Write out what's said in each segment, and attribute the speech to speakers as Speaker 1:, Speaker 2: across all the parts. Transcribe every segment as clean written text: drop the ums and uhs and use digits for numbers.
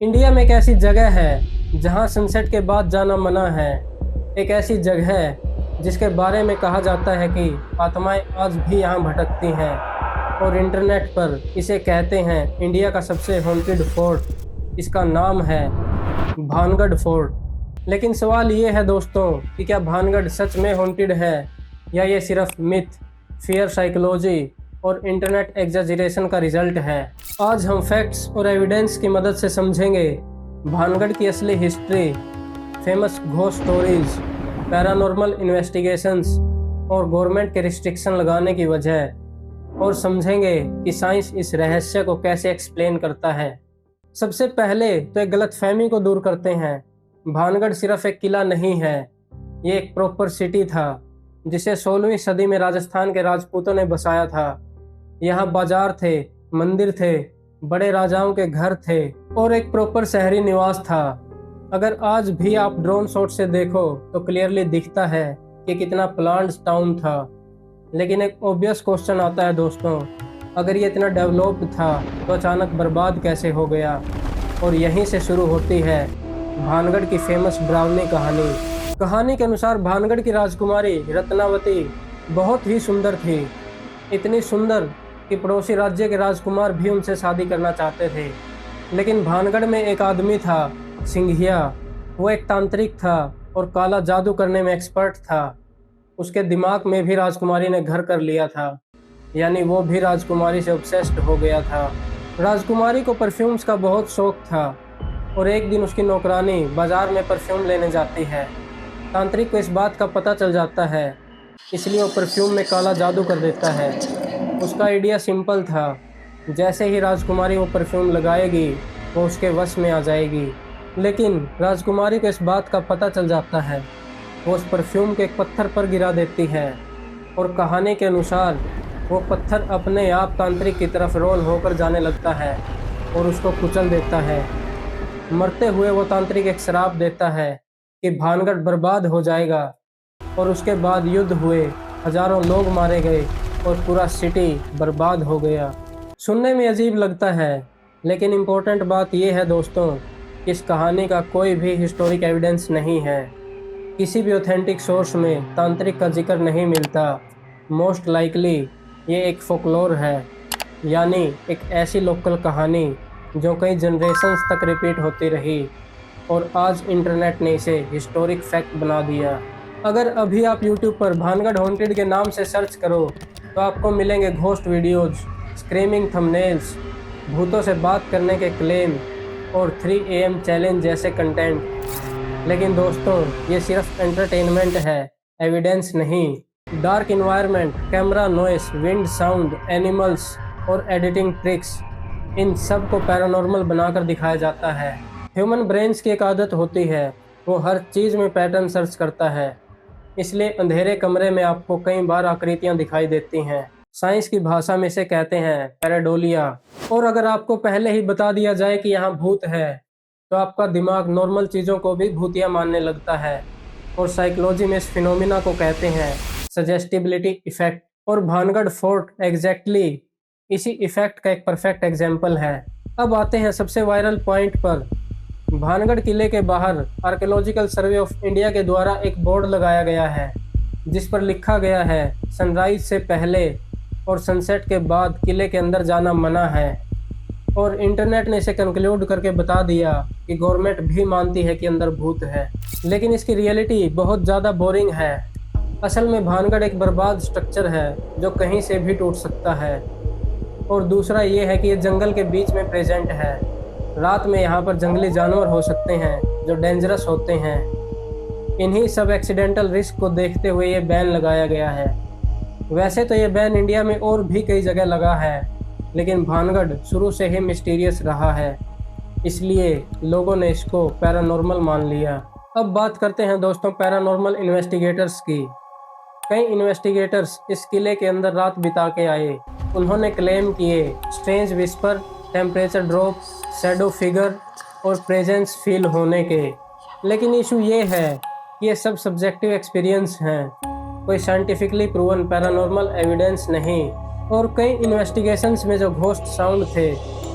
Speaker 1: India में एक ऐसी जगह है जहां सनसेट के बाद जाना मना है। एक ऐसी जगह है जिसके बारे में कहा जाता है कि आत्माएं आज भी यहां भटकती हैं और इंटरनेट पर इसे कहते हैं इंडिया का सबसे हॉन्टेड फोर्ट। इसका नाम है भानगढ़ फोर्ट। लेकिन सवाल ये है दोस्तों कि क्या भानगढ़ सच में हॉन्टेड है या ये सिर्फ मिथ, फियर साइकोलॉजी और इंटरनेट एग्जैजरेशन का रिजल्ट है। आज हम फैक्ट्स और एविडेंस की मदद से समझेंगे भानगढ़ की असली history, famous ghost stories, paranormal investigations और गवर्नमेंट के रिस्ट्रिक्शन लगाने की वजह, और समझेंगे कि साइंस इस रहस्य को कैसे एक्सप्लेन करता है। सबसे पहले तो एक गलतफहमी को दूर करते हैं। भानगढ़ सिर्फ एक किला नहीं है, ये एक प्रॉपर सिटी था जिसे 16वीं सदी में राजस्थान के राजपूतों ने बसाया था। यहाँ बाजार थे, मंदिर थे, बड़े राजाओं के घर थे और एक प्रॉपर शहरी निवास था। अगर आज भी आप ड्रोन शॉट से देखो तो क्लियरली दिखता है कि कितना प्लान्ड टाउन था। लेकिन एक ऑब्वियस क्वेश्चन आता है दोस्तों, अगर ये इतना डेवलप्ड था तो अचानक बर्बाद कैसे हो गया। और यहीं से शुरू होती है भानगढ़ की फेमस डरावनी कहानी के अनुसार भानगढ़ की राजकुमारी रत्नावती बहुत ही सुंदर थी। इतनी सुंदर कि पड़ोसी राज्य के राजकुमार भी उनसे शादी करना चाहते थे। लेकिन भानगढ़ में एक आदमी था, सिंघिया। वो एक तांत्रिक था और काला जादू करने में एक्सपर्ट था। उसके दिमाग में भी राजकुमारी ने घर कर लिया था, यानी वो भी राजकुमारी से ऑब्सेस्ड हो गया था। राजकुमारी को परफ्यूम्स का बहुत शौक था और एक दिन उसकी नौकरानी बाजार में परफ्यूम लेने जाती है। तांत्रिक को इस बात का पता चल जाता है, इसलिए वो परफ्यूम में काला जादू कर देता है। उसका आइडिया सिंपल था, जैसे ही राजकुमारी वो परफ्यूम लगाएगी वो उसके वश में आ जाएगी। लेकिन राजकुमारी को इस बात का पता चल जाता है। वो उस परफ्यूम को एक पत्थर पर गिरा देती है और कहानी के अनुसार वो पत्थर अपने आप तांत्रिक की तरफ रोल होकर जाने लगता है और उसको कुचल देता है। मरते हुए वो तांत्रिक एक श्राप देता है कि भानगढ़ बर्बाद हो जाएगा। और उसके बाद युद्ध हुए, हजारों लोग मारे गए और पूरा सिटी बर्बाद हो गया। सुनने में अजीब लगता है, लेकिन इम्पोर्टेंट बात यह है दोस्तों, इस कहानी का कोई भी हिस्टोरिक एविडेंस नहीं है। किसी भी ऑथेंटिक सोर्स में तांत्रिक का जिक्र नहीं मिलता। मोस्ट लाइकली ये एक फोकलोर है, यानी एक ऐसी लोकल कहानी जो कई जनरेशन्स तक रिपीट होती रही और आज इंटरनेट ने इसे हिस्टोरिक फैक्ट बना दिया। अगर अभी आप YouTube पर भानगढ़ हॉन्टेड के नाम से सर्च करो तो आपको मिलेंगे घोस्ट वीडियोज़, स्क्रीमिंग थंबनेल्स, भूतों से बात करने के क्लेम और 3 AM चैलेंज जैसे कंटेंट। लेकिन दोस्तों, ये सिर्फ एंटरटेनमेंट है, एविडेंस नहीं। Dark environment, camera noise, wind sound, animals और एडिटिंग ट्रिक्स, इन सब को पैरानॉर्मल बनाकर दिखाया जाता है। ह्यूमन ब्रेन्स की एक आदत होती है, वो हर चीज़ में पैटर्न सर्च करता है। इसलिए अंधेरे कमरे में आपको कई बार आकृतियां दिखाई देती हैं। साइंस की भाषा में इसे कहते हैं पैराडोलिया। और अगर आपको पहले ही बता दिया जाए कि यहाँ भूत है तो आपका दिमाग नॉर्मल चीज़ों को भी भूतिया मानने लगता है। और साइकोलॉजी में इस फिनोमिना को कहते हैं सजेस्टिबिलिटी इफेक्ट। और भानगढ़ फोर्ट एग्जैक्टली इसी इफेक्ट का एक परफेक्ट एग्जाम्पल है। अब आते हैं सबसे वायरल पॉइंट पर। भानगढ़ किले के बाहर आर्कियोलॉजिकल सर्वे ऑफ इंडिया के द्वारा एक बोर्ड लगाया गया है जिस पर लिखा गया है सनराइज से पहले और सनसेट के बाद किले के अंदर जाना मना है। और इंटरनेट ने इसे कंक्लूड करके बता दिया कि गवर्नमेंट भी मानती है कि अंदर भूत है, लेकिन इसकी रियलिटी बहुत ज़्यादा बोरिंग है। असल में भानगढ़ एक बर्बाद स्ट्रक्चर है जो कहीं से भी टूट सकता है। और दूसरा ये है कि ये जंगल के बीच में प्रेजेंट है। रात में यहाँ पर जंगली जानवर हो सकते हैं जो डेंजरस होते हैं। इन्हीं सब एक्सीडेंटल रिस्क को देखते हुए ये बैन लगाया गया है। वैसे तो ये बैन इंडिया में और भी कई जगह लगा है, लेकिन भानगढ़ शुरू से ही मिस्टीरियस रहा है, इसलिए लोगों ने इसको पैरानॉर्मल मान लिया। अब बात करते हैं दोस्तों पैरानॉर्मल इन्वेस्टिगेटर्स की। कई इन्वेस्टिगेटर्स इस किले के अंदर रात बिता के आए। उन्होंने क्लेम किए strange whisper, temperature drop, shadow figure और प्रेजेंस फील होने के। लेकिन इशू ये है कि ये सब सब्जेक्टिव एक्सपीरियंस हैं, कोई साइंटिफिकली प्रूवन पैरानॉर्मल एविडेंस नहीं। और कई इन्वेस्टिगेशंस में जो घोस्ट साउंड थे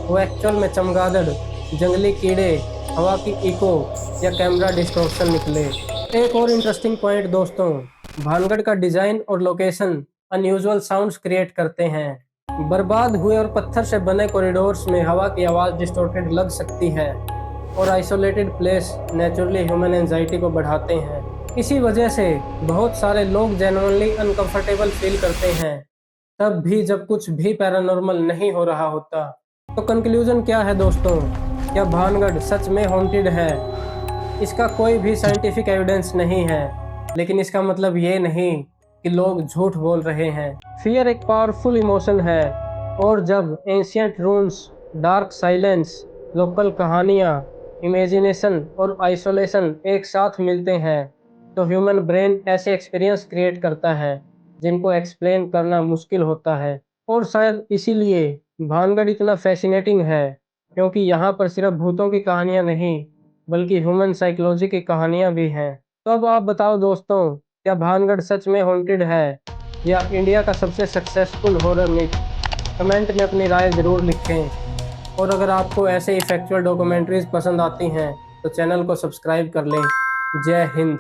Speaker 1: वो एक्चुअल में चमगादड़ जंगली कीड़े, हवा की इको या कैमरा डिस्टॉर्शन निकले। एक और इंटरेस्टिंग पॉइंट दोस्तों, भानगढ़ का डिजाइन और लोकेशन अनयूजुअल साउंड्स क्रिएट करते हैं। बर्बाद हुए और पत्थर से बने कॉरिडोर्स में हवा की आवाज़ डिस्टॉर्टेड लग सकती है और isolated place naturally human anxiety को बढ़ाते हैं। इसी वजह से बहुत सारे लोग जेन्युइनली अनकंफर्टेबल फील करते हैं, तब भी जब कुछ भी पैरानॉर्मल नहीं हो रहा होता। तो कंक्लूजन क्या है दोस्तों? क्या भानगढ़ सच में हॉन्टेड है? इसका कोई भी साइंटिफिक एविडेंस नहीं है, लेकिन इसका मतलब ये नहीं कि लोग झूठ बोल रहे हैं। फियर एक पावरफुल इमोशन है, और जब एंशियंट रून्स, डार्क साइलेंस, लोकल कहानियाँ, इमेजिनेशन और आइसोलेशन एक साथ मिलते हैं, तो ह्यूमन ब्रेन ऐसे एक्सपीरियंस क्रिएट करता है जिनको एक्सप्लेन करना मुश्किल होता है। और शायद इसीलिए भानगढ़ इतना फैसिनेटिंग है, क्योंकि यहाँ पर सिर्फ भूतों की कहानियाँ नहीं, बल्कि ह्यूमन साइकोलॉजी की कहानियाँ भी हैं। तो अब आप बताओ दोस्तों, क्या भानगढ़ सच में हॉन्टेड है या इंडिया का सबसे सक्सेसफुल हॉरर मिथ? कमेंट में अपनी राय ज़रूर लिखें। और अगर आपको ऐसे ही फैक्चुअल डॉक्यूमेंट्रीज पसंद आती हैं तो चैनल को सब्सक्राइब कर लें। जय हिंद।